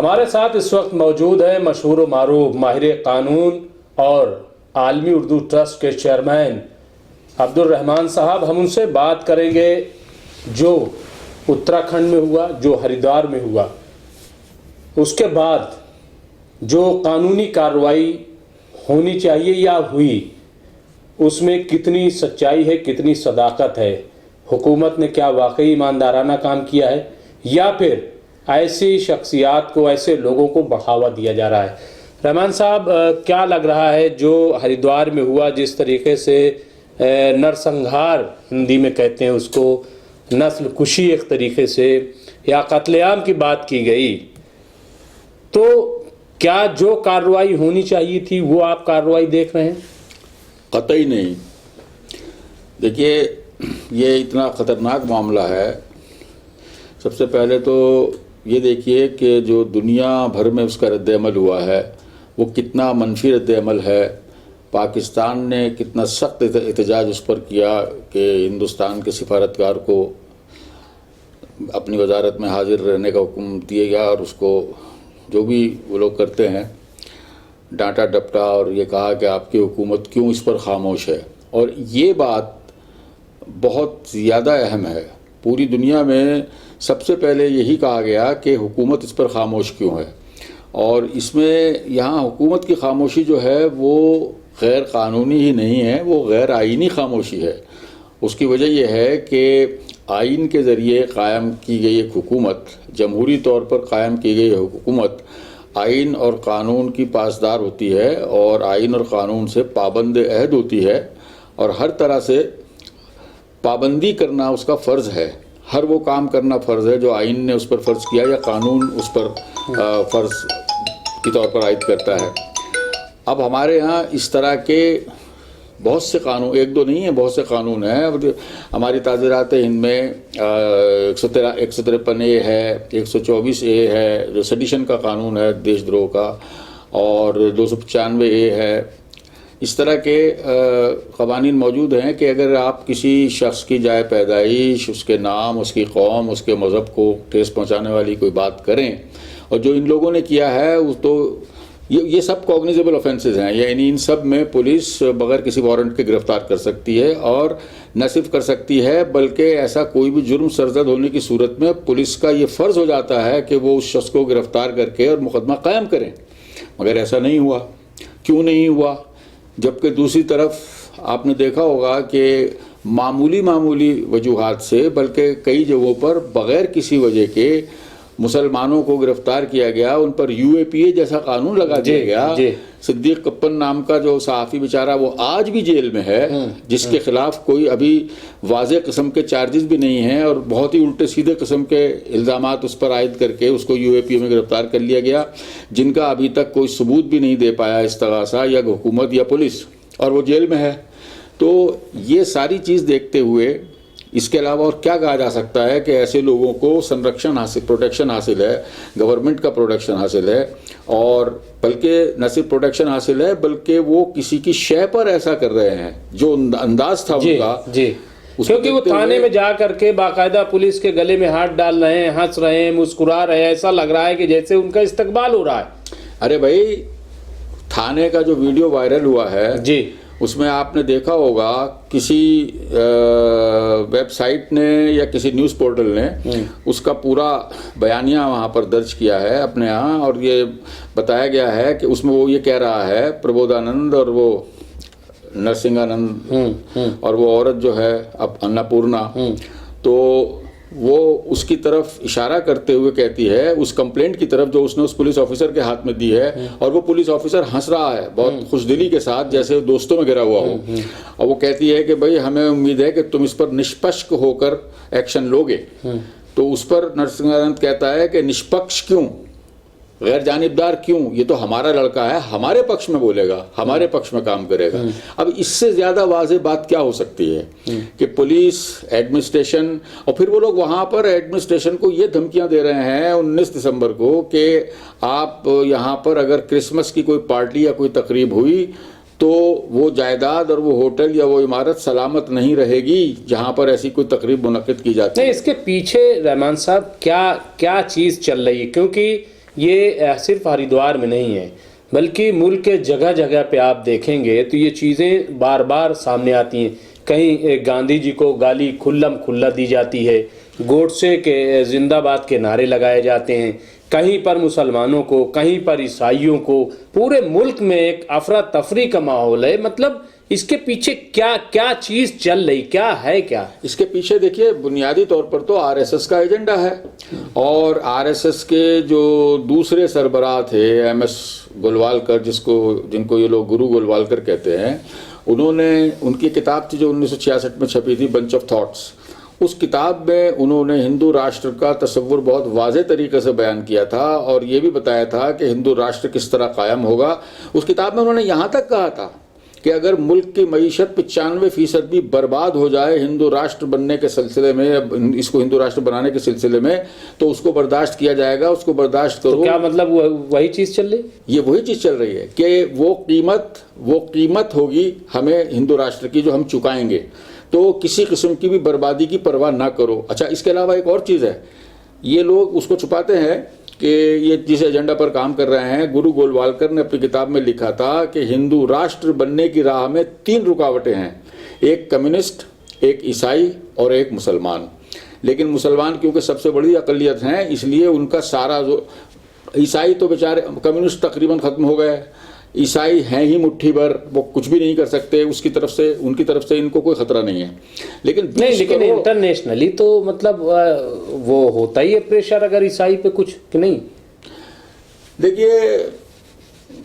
ہمارے ساتھ اس وقت موجود ہیں مشہور و معروف ماہر قانون اور عالمی اردو ٹرسٹ کے چیئرمین عبد الرحمان صاحب. ہم ان سے بات کریں گے جو اتراکھنڈ میں ہوا, جو ہریدوار میں ہوا, اس کے بعد جو قانونی کارروائی ہونی چاہیے یا ہوئی, اس میں کتنی سچائی ہے, کتنی صداقت ہے, حکومت نے کیا واقعی ایماندارانہ کام کیا ہے یا پھر ایسی شخصیات کو, ایسے لوگوں کو بڑھاوا دیا جا رہا ہے. رحمان صاحب, کیا لگ رہا ہے جو ہریدوار میں ہوا, جس طریقے سے نرسنگھار ہندی میں کہتے ہیں اس کو, نسل کشی ایک طریقے سے یا قتل عام کی بات کی گئی, تو کیا جو کارروائی ہونی چاہیے تھی وہ آپ کارروائی دیکھ رہے ہیں؟ قطعی نہیں. دیکھیے, یہ اتنا خطرناک معاملہ ہے. سب سے پہلے تو یہ دیکھیے کہ جو دنیا بھر میں اس کا رد عمل ہوا ہے وہ کتنا منفی رد عمل ہے. پاکستان نے کتنا سخت احتجاج اس پر کیا کہ ہندوستان کے سفارتکار کو اپنی وزارت میں حاضر رہنے کا حکم دیا گیا اور اس کو جو بھی وہ لوگ کرتے ہیں ڈانٹا ڈپٹا اور یہ کہا کہ آپ کی حکومت کیوں اس پر خاموش ہے. اور یہ بات بہت زیادہ اہم ہے. پوری دنیا میں سب سے پہلے یہی کہا گیا کہ حکومت اس پر خاموش کیوں ہے, اور اس میں یہاں حکومت کی خاموشی جو ہے وہ غیر قانونی ہی نہیں ہے, وہ غیر آئینی خاموشی ہے. اس کی وجہ یہ ہے کہ آئین کے ذریعے قائم کی گئی ایک حکومت, جمہوری طور پر قائم کی گئی حکومت آئین اور قانون کی پاسدار ہوتی ہے اور آئین اور قانون سے پابند عہد ہوتی ہے, اور ہر طرح سے پابندی کرنا اس کا فرض ہے. ہر وہ کام کرنا فرض ہے جو آئین نے اس پر فرض کیا یا قانون اس پر فرض کی طور پر عائد کرتا ہے. اب ہمارے ہاں اس طرح کے بہت سے قانون, ایک دو نہیں ہیں, بہت سے قانون ہیں. ہماری تعزیرات ہند میں 153 اے ہے, 124 اے ہے جو سیڈیشن کا قانون ہے, دیش دروہ کا, اور 295 اے ہے. اس طرح کے قوانین موجود ہیں کہ اگر آپ کسی شخص کی جائے پیدائش, اس کے نام, اس کی قوم, اس کے مذہب کو ٹھیس پہنچانے والی کوئی بات کریں, اور جو ان لوگوں نے کیا ہے تو یہ سب کوگنیزیبل آفینسز ہیں. یعنی ان سب میں پولیس بغیر کسی وارنٹ کے گرفتار کر سکتی ہے, اور نہ صرف کر سکتی ہے بلکہ ایسا کوئی بھی جرم سرزد ہونے کی صورت میں پولیس کا یہ فرض ہو جاتا ہے کہ وہ اس شخص کو گرفتار کر کے اور مقدمہ قائم کریں. مگر ایسا نہیں ہوا. کیوں نہیں ہوا؟ جبکہ دوسری طرف آپ نے دیکھا ہوگا کہ معمولی وجوہات سے, بلکہ کئی جگہوں پر بغیر کسی وجہ کے مسلمانوں کو گرفتار کیا گیا, ان پر UAPA جیسا قانون لگا دیا گیا. صدیق کپن نام کا جو صحافی بیچارہ وہ آج بھی جیل میں ہے, جس کے خلاف کوئی ابھی واضح قسم کے چارجز بھی نہیں ہیں, اور بہت ہی الٹے سیدھے قسم کے الزامات اس پر عائد کر کے اس کو UAPA میں گرفتار کر لیا گیا, جن کا ابھی تک کوئی ثبوت بھی نہیں دے پایا استغاثہ یا حکومت یا پولیس, اور وہ جیل میں ہے. تو یہ ساری چیز دیکھتے ہوئے اس کے علاوہ اور کیا کہا جا سکتا ہے کہ ایسے لوگوں کو پروٹیکشن حاصل ہے, گورنمنٹ کا پروٹیکشن حاصل ہے, اور بلکہ نہ صرف پروٹیکشن حاصل ہے بلکہ وہ کسی کی شے پر ایسا کر رہے ہیں جو انداز تھا ان کا. کیونکہ وہ تھانے میں جا کر کے باقاعدہ پولیس کے گلے میں ہاتھ ڈال رہے ہیں, ہنس رہے ہیں, مسکرا رہے ہیں, ایسا لگ رہا ہے کہ جیسے ان کا استقبال ہو رہا ہے. ارے بھائی, تھانے کا جو ویڈیو وائرل ہوا ہے اس میں آپ نے دیکھا ہوگا کسی ویب سائٹ نے یا کسی نیوز پورٹل نے اس کا پورا بیانیہ وہاں پر درج کیا ہے اپنے ہاں, اور یہ بتایا گیا ہے کہ اس میں وہ یہ کہہ رہا ہے پربودھانند اور وہ نرسنگانند اور وہ عورت جو ہے اب اناپورنا, تو وہ اس کی طرف اشارہ کرتے ہوئے کہتی ہے اس کمپلینٹ کی طرف جو اس نے اس پولیس آفیسر کے ہاتھ میں دی ہے, اور وہ پولیس آفیسر ہنس رہا ہے بہت خوش دلی کے ساتھ جیسے دوستوں میں گھرا ہوا ہو, اور وہ کہتی ہے کہ بھئی ہمیں امید ہے کہ تم اس پر نشپکش ہو کر ایکشن لوگے. تو اس پر نرسنگانند کہتا ہے کہ نشپکش کیوں, غیر جانبدار کیوں, یہ تو ہمارا لڑکا ہے, ہمارے پکش میں بولے گا, ہمارے پکش میں کام کرے گا. اب اس سے زیادہ واضح بات کیا ہو سکتی ہے کہ پولیس, ایڈمنسٹریشن, اور پھر وہ لوگ وہاں پر ایڈمنسٹریشن کو یہ دھمکیاں دے رہے ہیں 19 دسمبر کو کہ آپ یہاں پر اگر کرسمس کی کوئی پارٹی یا کوئی تقریب ہوئی تو وہ جائیداد اور وہ ہوٹل یا وہ عمارت سلامت نہیں رہے گی جہاں پر ایسی کوئی تقریب منعقد کی جاتی ہے. اس کے پیچھے رحمان صاحب کیا چیز چل رہی ہے؟ کیونکہ یہ صرف ہریدوار میں نہیں ہے بلکہ ملک کے جگہ جگہ پہ آپ دیکھیں گے تو یہ چیزیں بار بار سامنے آتی ہیں. کہیں گاندھی جی کو گالی کھلم کھلا دی جاتی ہے, گوڈسے کے زندہ باد کے نعرے لگائے جاتے ہیں, کہیں پر مسلمانوں کو, کہیں پر عیسائیوں کو. پورے ملک میں ایک افراتفری کا ماحول ہے. مطلب اس کے پیچھے کیا چیز چل رہی, کیا ہے کیا؟ اس کے پیچھے دیکھیے بنیادی طور پر تو آر ایس ایس کا ایجنڈا ہے, اور آر ایس ایس کے جو دوسرے سربراہ تھے ایم ایس گولوالکر, جن کو یہ لوگ گرو گولوالکر کہتے ہیں, انہوں نے ان کی کتاب تھی جو 1966 میں چھپی تھی, بنچ آف تھاٹس. اس کتاب میں انہوں نے ہندو راشٹر کا تصور بہت واضح طریقے سے بیان کیا تھا, اور یہ بھی بتایا تھا کہ ہندو راشٹر کس طرح قائم ہوگا. اس کتاب میں انہوں نے یہاں تک کہا تھا کہ اگر ملک کی معیشت 95% بھی برباد ہو جائے ہندو راشٹر بننے کے سلسلے میں, اس کو ہندو راشٹر بنانے کے سلسلے میں, تو اس کو برداشت کیا جائے گا, اس کو برداشت کرو. تو کیا مطلب وہی چیز چل رہی؟ یہ وہی چیز چل رہی ہے کہ وہ قیمت ہوگی ہمیں ہندو راشٹر کی جو ہم چکائیں گے, تو کسی قسم کی بھی بربادی کی پرواہ نہ کرو. اچھا, اس کے علاوہ ایک اور چیز ہے, یہ لوگ اس کو چھپاتے ہیں کہ یہ جس ایجنڈا پر کام کر رہے ہیں, گرو گولوالکر نے اپنی کتاب میں لکھا تھا کہ ہندو راشٹر بننے کی راہ میں 3 رکاوٹیں ہیں, ایک کمیونسٹ, ایک عیسائی اور ایک مسلمان. لیکن مسلمان کیونکہ سب سے بڑی اقلیت ہیں, اس لیے ان کا سارا عیسائی تو بیچارے, کمیونسٹ تقریباً ختم ہو گئے, عیسائی ہیں ہی مٹھی بھر, وہ کچھ بھی نہیں کر سکتے, ان کی طرف سے ان کو کوئی خطرہ نہیں ہے. لیکن انٹرنیشنلی تو مطلب وہ ہوتا ہی ہے پریشر اگر عیسائی پہ کچھ کہ نہیں. دیکھیے,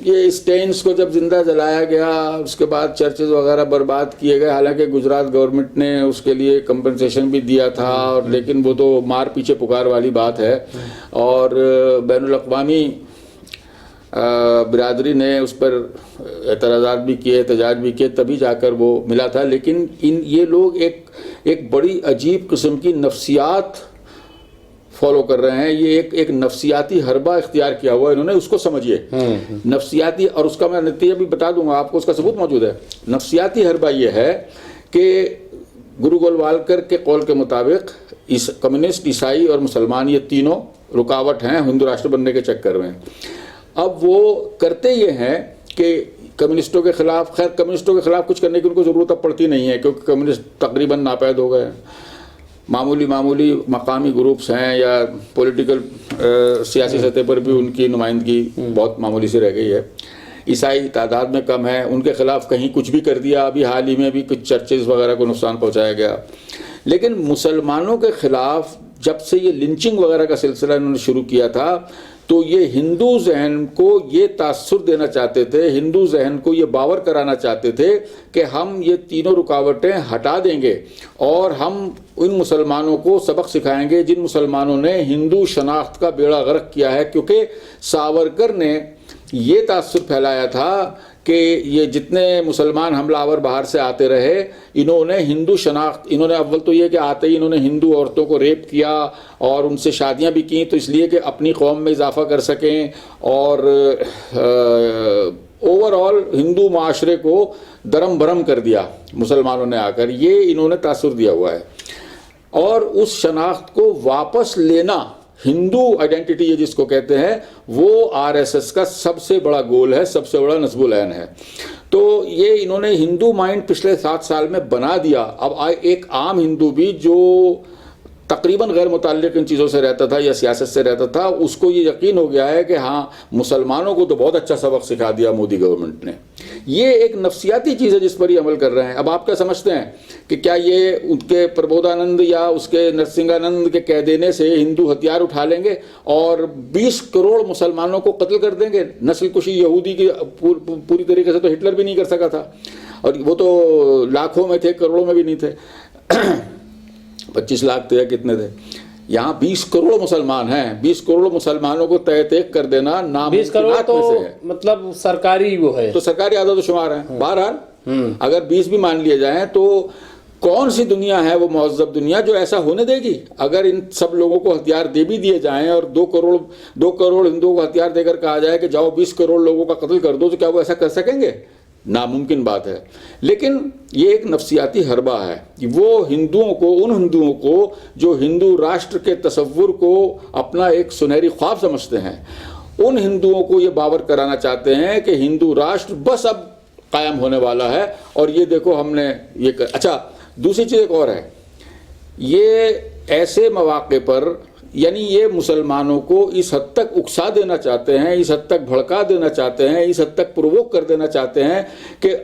یہ اسٹینس کو جب زندہ جلایا گیا, اس کے بعد چرچز وغیرہ برباد کیے گئے, حالانکہ گجرات گورنمنٹ نے اس کے لیے کمپنسیشن بھی دیا تھا, لیکن وہ تو مار پیچھے پکار والی بات ہے. اور بین الاقوامی برادری نے اس پر اعتراضات بھی کیے, احتجاج بھی کیے, تبھی جا کر وہ ملا تھا. لیکن یہ لوگ ایک بڑی عجیب قسم کی نفسیات فالو کر رہے ہیں. یہ ایک نفسیاتی حربہ اختیار کیا ہوا ہے انہوں نے, اس کو سمجھیے نفسیاتی. اور اس کا میں نتیجہ بھی بتا دوں گا آپ کو, اس کا ثبوت موجود ہے. نفسیاتی حربہ یہ ہے کہ گرو گولوالکر کے قول کے مطابق کمیونسٹ, عیسائی اور مسلمان, یہ تینوں رکاوٹ ہیں ہندو راشٹر بننے کے چکر میں. اب وہ کرتے یہ ہیں کہ کمیونسٹوں کے خلاف, خیر کمیونسٹوں کے خلاف کچھ کرنے کی ان کو ضرورت اب پڑتی نہیں ہے, کیونکہ کمیونسٹ تقریباً ناپید ہو گئے. معمولی مقامی گروپس ہیں, یا پولیٹیکل سیاسی سطح پر بھی ان کی نمائندگی بہت معمولی سی رہ گئی ہے. عیسائی تعداد میں کم ہیں, ان کے خلاف کہیں کچھ بھی کر دیا. ابھی حال ہی میں بھی کچھ چرچز وغیرہ کو نقصان پہنچایا گیا. لیکن مسلمانوں کے خلاف جب سے یہ لنچنگ وغیرہ کا سلسلہ انہوں نے شروع کیا تھا, تو یہ ہندو ذہن کو یہ تاثر دینا چاہتے تھے, ہندو ذہن کو یہ باور کرانا چاہتے تھے کہ ہم یہ تینوں رکاوٹیں ہٹا دیں گے, اور ہم ان مسلمانوں کو سبق سکھائیں گے جن مسلمانوں نے ہندو شناخت کا بیڑا غرق کیا ہے. کیونکہ ساورکر نے یہ تاثر پھیلایا تھا کہ یہ جتنے مسلمان حملہ آور باہر سے آتے رہے, انہوں نے ہندو شناخت, انہوں نے اول تو یہ کہ آتے ہی انہوں نے ہندو عورتوں کو ریپ کیا اور ان سے شادیاں بھی کیں, تو اس لیے کہ اپنی قوم میں اضافہ کر سکیں, اور اوور آل ہندو معاشرے کو درم برم کر دیا مسلمانوں نے آ کر. یہ انہوں نے تاثر دیا ہوا ہے. اور اس شناخت کو واپس لینا, ہندو آئیڈینٹی یہ جس کو کہتے ہیں, وہ آر ایس ایس کا سب سے بڑا گول ہے, سب سے بڑا نصب العین ہے. تو یہ انہوں نے ہندو مائنڈ پچھلے 7 سال میں بنا دیا. اب ایک عام ہندو بھی جو تقریباً غیر متعلق ان چیزوں سے رہتا تھا یا سیاست سے رہتا تھا, اس کو یہ یقین ہو گیا ہے کہ ہاں مسلمانوں کو تو بہت اچھا سبق سکھا دیا مودی گورنمنٹ نے. یہ ایک نفسیاتی چیز ہے جس پر یہ عمل کر رہے ہیں. اب آپ کیا سمجھتے ہیں کہ کیا یہ ان کے پربودھانند یا اس کے نرسنگانند کے کہہ دینے سے ہندو ہتھیار اٹھا لیں گے اور 20 کروڑ مسلمانوں کو قتل کر دیں گے؟ نسل کشی یہودی کی پوری طریقے سے تو ہٹلر بھی نہیں کر سکا تھا, اور وہ تو لاکھوں میں تھے, کروڑوں میں بھی نہیں تھے. 25 لاکھ تھے یا کتنے تھے. یہاں 20 کروڑ مسلمان ہیں, 20 کروڑ مسلمانوں کو تہ تیک کر دینا ناممکنات میں سے ہے. مطلب سرکاری وہ ہے, تو سرکاری عدد و شمار ہیں. بہرحال اگر 20 بھی مان لیے جائیں تو کون سی دنیا ہے وہ مہذب دنیا جو ایسا ہونے دے گی؟ اگر ان سب لوگوں کو ہتھیار دے بھی دیے جائیں اور 2 کروڑ ہندوؤں کو ہتھیار دے کر کہا جائے کہ جاؤ 20 کروڑ لوگوں کا قتل کر دو, تو کیا وہ ایسا کر سکیں گے؟ ناممکن بات ہے. لیکن یہ ایک نفسیاتی حربہ ہے. وہ ان ہندوؤں کو جو ہندو راشٹر کے تصور کو اپنا ایک سنہری خواب سمجھتے ہیں, ان ہندوؤں کو یہ باور کرانا چاہتے ہیں کہ ہندو راشٹر بس اب قائم ہونے والا ہے، اور یہ دیکھو ہم نے یہ اچھا دوسری چیز ایک اور ہے، یہ ایسے مواقع پر یعنی یہ مسلمانوں کو اس حد تک اکسا دینا چاہتے ہیں، اس حد تک بھڑکا دینا چاہتے ہیں، اس حد تک پرووک کر دینا چاہتے ہیں کہ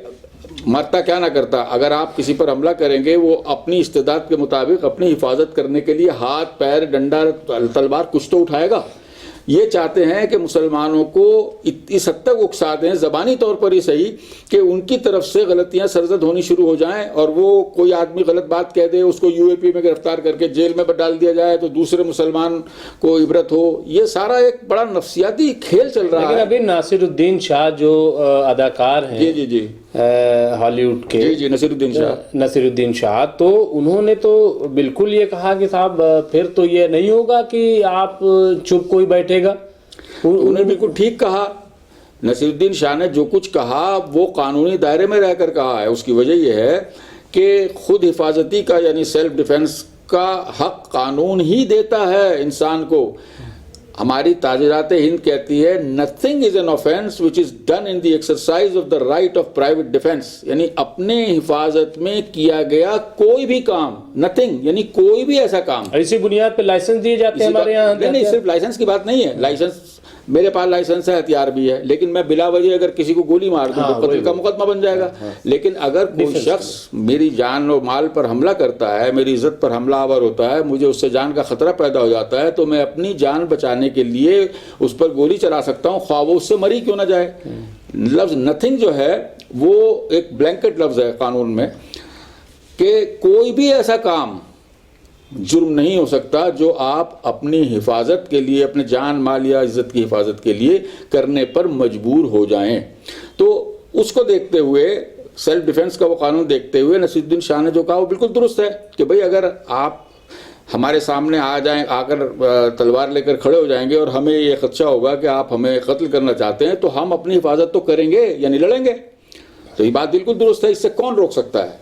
مرتا کیا نہ کرتا، اگر آپ کسی پر حملہ کریں گے وہ اپنی استعداد کے مطابق اپنی حفاظت کرنے کے لیے ہاتھ پیر ڈنڈا تلوار کچھ تو اٹھائے گا۔ یہ چاہتے ہیں کہ مسلمانوں کو اس حد تک اکسا دیں زبانی طور پر ہی صحیح کہ ان کی طرف سے غلطیاں سرزد ہونی شروع ہو جائیں، اور وہ کوئی آدمی غلط بات کہہ دے اس کو یو اے پی میں گرفتار کر کے جیل میں ڈال دیا جائے تو دوسرے مسلمان کو عبرت ہو۔ یہ سارا ایک بڑا نفسیاتی کھیل چل رہا ہے۔ لیکن ابھی ناصر الدین شاہ جو اداکار ہیں جی ہالی ووڈ کے، جی نصیر الدین شاہ، تو انہوں نے تو بالکل یہ کہا کہ صاحب پھر تو یہ نہیں ہوگا کہ آپ چپ کوئی بیٹھے گا۔ انہوں نے بالکل ٹھیک کہا، نصیر الدین شاہ نے جو کچھ کہا وہ قانونی دائرے میں رہ کر کہا ہے۔ اس کی وجہ یہ ہے کہ خود حفاظتی کا یعنی سیلف ڈیفense کا حق قانون ہی دیتا ہے انسان کو۔ ہماری تاجرات ہند کہتی ہے nothing is an offense which is done in the exercise of the right of private defense، یعنی اپنے حفاظت میں کیا گیا کوئی بھی کام، nothing یعنی کوئی بھی ایسا کام۔ اسی بنیاد پہ لائسنس دیے جاتے ہیں ہمارے یہاں؟ نہیں، صرف لائسنس کی بات نہیں ہے، لائسنس میرے پاس لائسنس ہے، ہتھیار بھی ہے، لیکن میں بلا وجہ اگر کسی کو گولی مار دوں تو قتل کا مقدمہ بن جائے گا۔ لیکن اگر کوئی شخص میری جان و مال پر حملہ کرتا ہے، میری عزت پر حملہ آور ہوتا ہے، مجھے اس سے جان کا خطرہ پیدا ہو جاتا ہے، تو میں اپنی جان بچانے کے لیے اس پر گولی چلا سکتا ہوں، خواہ وہ اس سے مری کیوں نہ جائے۔ لفظ نتھنگ جو ہے وہ ایک بلینکٹ لفظ ہے قانون میں کہ کوئی بھی ایسا کام جرم نہیں ہو سکتا جو آپ اپنی حفاظت کے لیے، اپنے جان مال یا عزت کی حفاظت کے لیے کرنے پر مجبور ہو جائیں۔ تو اس کو دیکھتے ہوئے، سیلف ڈیفنس کا وہ قانون دیکھتے ہوئے نصیر الدین شاہ نے جو کہا وہ بالکل درست ہے کہ بھئی اگر آپ ہمارے سامنے آ جائیں، آ کر تلوار لے کر کھڑے ہو جائیں گے اور ہمیں یہ خدشہ ہوگا کہ آپ ہمیں قتل کرنا چاہتے ہیں، تو ہم اپنی حفاظت تو کریں گے یعنی لڑیں گے۔ تو یہ بات بالکل درست ہے، اس سے کون روک سکتا ہے؟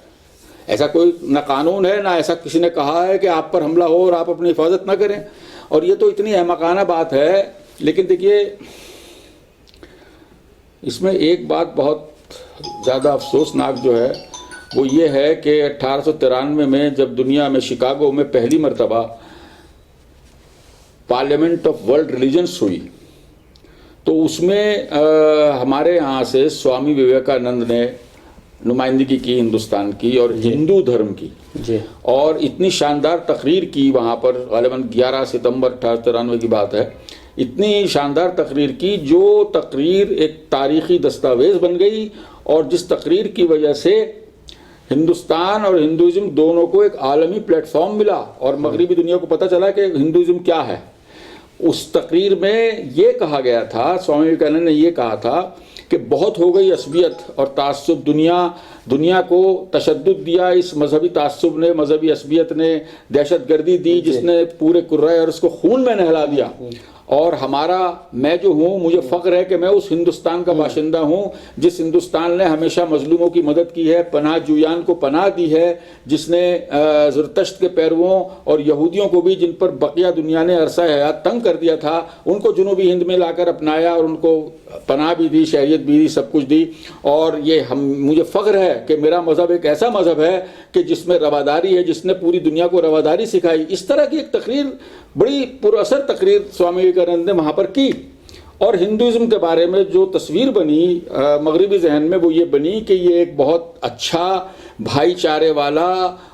ایسا کوئی نہ قانون ہے، نہ ایسا کسی نے کہا ہے کہ آپ پر حملہ ہو اور آپ اپنی حفاظت نہ کریں۔ اور یہ تو اتنی احمقانہ بات ہے۔ لیکن دیکھیے اس میں ایک بات بہت زیادہ افسوسناک جو ہے وہ یہ ہے کہ 1893 میں جب دنیا میں شکاگو میں پہلی مرتبہ پارلیمنٹ آف ورلڈ ریلیجنس ہوئی تو اس میں ہمارے یہاں سے سوامی وویکانند نے نمائندگی کی ہندوستان کی اور ہندو دھرم کی، اور اتنی شاندار تقریر کی وہاں پر، غالباً 11 ستمبر 1893 کی بات ہے، اتنی شاندار تقریر کی جو تقریر ایک تاریخی دستاویز بن گئی، اور جس تقریر کی وجہ سے ہندوستان اور ہندوازم دونوں کو ایک عالمی پلیٹ فارم ملا اور مغربی دنیا کو پتہ چلا کہ ہندوازم کیا ہے۔ اس تقریر میں یہ کہا گیا تھا، سوامی وویکانند نے یہ کہا تھا کہ بہت ہو گئی عصبیت اور تعصب، دنیا کو تشدد دیا اس مذہبی تعصب نے، مذہبی عصبیت نے، دہشت گردی دی جس نے پورے کرۂ اور اس کو خون میں نہلا دیا، اور میں جو ہوں مجھے فخر ہے کہ میں اس ہندوستان کا باشندہ ہوں جس ہندوستان نے ہمیشہ مظلوموں کی مدد کی ہے، پناہ جویان کو پناہ دی ہے، جس نے زرتشت کے پیرووں اور یہودیوں کو بھی جن پر بقیہ دنیا نے عرصہ حیات تنگ کر دیا تھا ان کو جنوبی ہند میں لا کر اپنایا اور ان کو پناہ بھی دی، شہریت بھی دی، سب کچھ دی۔ اور یہ مجھے فخر ہے کہ میرا مذہب ایک ایسا مذہب ہے کہ جس میں رواداری ہے، جس نے پوری دنیا کو رواداری سکھائی۔ اس طرح کی ایک تقریر، بڑی پر اثر تقریر سوامی وویکانند نے وہاں پر کی، اور ہندوازم کے بارے میں جو تصویر بنی مغربی ذہن میں وہ یہ بنی کہ یہ ایک بہت اچھا بھائی چارے والا،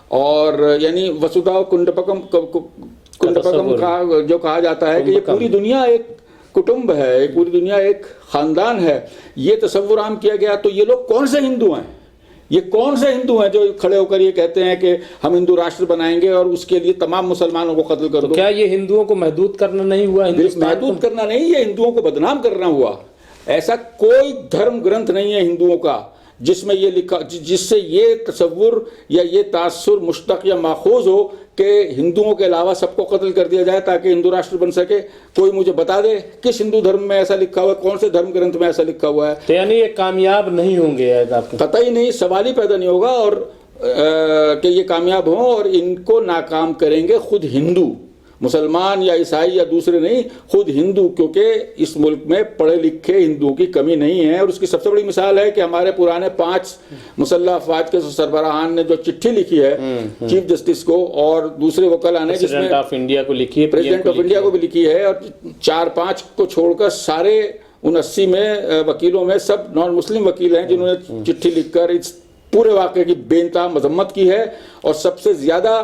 اور یعنی وسودھا کنڈپکم کا جو کہا جاتا ہے کہ یہ پوری دنیا ایک کٹمب ہے، پوری دنیا ایک خاندان ہے، یہ تصور عام کیا گیا۔ تو یہ لوگ کون سے ہندو ہیں؟ یہ کون سے ہندو ہیں جو کھڑے ہو کر یہ کہتے ہیں کہ ہم ہندو راشٹر بنائیں گے اور اس کے لیے تمام مسلمانوں کو قتل کر دو؟ کیا یہ ہندوؤں کو محدود کرنا نہیں ہوا؟ محدود کرنا نہیں، یہ ہندوؤں کو بدنام کرنا ہوا۔ ایسا کوئی دھرم گرنتھ نہیں ہے ہندوؤں کا جس میں یہ لکھا، جس سے یہ تصور یا یہ تاثر مشتق یا ماخوذ ہو کہ ہندوؤں کے علاوہ سب کو قتل کر دیا جائے تاکہ ہندو راشٹر بن سکے۔ کوئی مجھے بتا دے کس ہندو دھرم میں ایسا لکھا ہوا ہے، کون سے دھرم گرنتھ میں ایسا لکھا ہوا ہے؟ تو یعنی یہ کامیاب نہیں ہوں گے؟ قطعی نہیں، سوال ہی پیدا نہیں ہوگا، اور کہ یہ کامیاب ہوں، اور ان کو ناکام کریں گے خود ہندو، مسلمان یا عیسائی یا دوسرے نہیں، خود ہندو، کیونکہ اس ملک میں پڑھے لکھے ہندوؤں کی کمی نہیں ہے. اور اس کی سب سے بڑی مثال ہے کہ ہمارے پرانے 5 مسلح افواج کے سربراہان نے جو چٹھی لکھی ہے چیف جسٹس کو اور دوسرے وکلاء نے، جس میں پریزیڈنٹ آف انڈیا کو لکھی ہے، پریزیڈنٹ آف انڈیا کو بھی لکھی ہے، اور 4-5 کو چھوڑ کر سارے 79 میں وکیلوں میں سب نان مسلم وکیل ہیں جنہوں نے چٹھی لکھ کر اس پورے واقعے کی بے انتہا مذمت کی ہے. اور سب سے زیادہ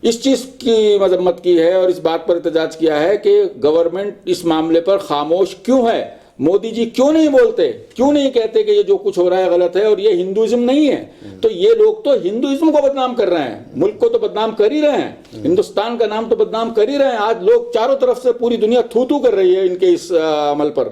اس چیز کی مذمت کی ہے اور اس بات پر احتجاج کیا ہے کہ گورنمنٹ اس معاملے پر خاموش کیوں ہے. مودی جی کیوں نہیں بولتے، کیوں نہیں کہتے کہ یہ جو کچھ ہو رہا ہے غلط ہے اور یہ ہندوازم نہیں ہے. تو یہ لوگ تو ہندوازم کو بدنام کر رہے ہیں، ملک کو تو بدنام کر ہی رہے ہیں، ہندوستان کا نام تو بدنام کر ہی رہے ہیں. آج لوگ چاروں طرف سے پوری دنیا تھو تھو کر رہی ہے ان کے اس عمل پر،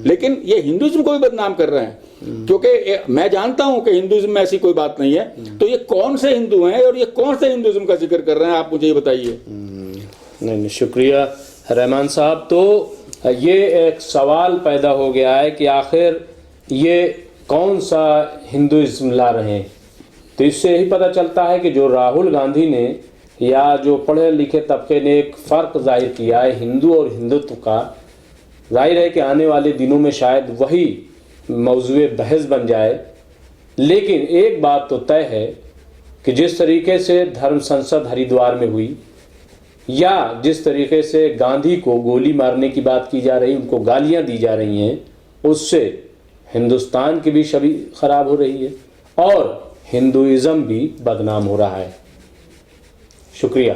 لیکن یہ ہندوازم کو بھی بدنام کر رہے ہیں. کیونکہ میں جانتا ہوں کہ ہندوازم میں ایسی کوئی بات نہیں ہے. تو یہ کون سے ہندو ہیں اور یہ کون سے ہندوازم کا ذکر کر رہے ہیں، آپ مجھے یہ بتائیے. نہیں، شکریہ رحمان صاحب. تو یہ ایک سوال پیدا ہو گیا ہے کہ آخر یہ کون سا ہندوازم لا رہے ہیں. تو اس سے یہی پتہ چلتا ہے کہ جو راہل گاندھی نے یا جو پڑھے لکھے طبقے نے ایک فرق ظاہر کیا ہے ہندو اور ہندوتو کا، ظاہر ہے کہ آنے والے دنوں میں شاید وہی موضوع بحث بن جائے. لیکن ایک بات تو طے ہے کہ جس طریقے سے دھرم سنسد ہریدوار میں ہوئی، یا جس طریقے سے گاندھی کو گولی مارنے کی بات کی جا رہی، ان کو گالیاں دی جا رہی ہیں، اس سے ہندوستان کی بھی چھوی خراب ہو رہی ہے اور ہندوازم بھی بدنام ہو رہا ہے. شکریہ.